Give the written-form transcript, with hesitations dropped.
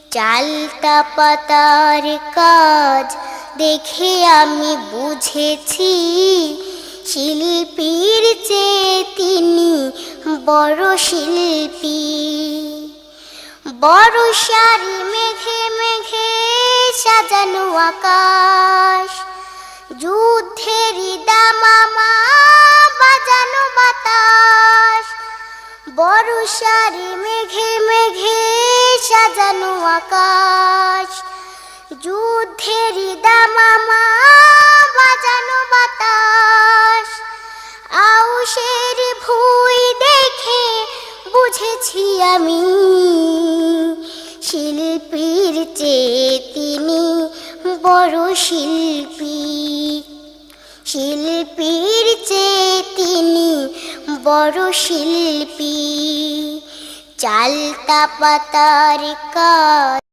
চালতা পাতার কাজ দেখে আমি বুঝেছি, শিল্পীর চেয়ে তিনি বড় শিল্পী। বর্ষার মেঘে মেঘে সাজানো আকাশ, যুদ্ধের দামামা বাজানো বাতাস। বর্ষার মেঘে মেঘে সাজানো আকাশ, যুদ্ধের দামামা বাজানো বাতাস। আউশের ভুঁই দেখে বুঝেছি আমি, শিল্পীর চেয়ে তিনি বড় শিল্পী। শিল্পীর চেয়ে তিনি বড় শিল্পী। চালতা পাতার কাজ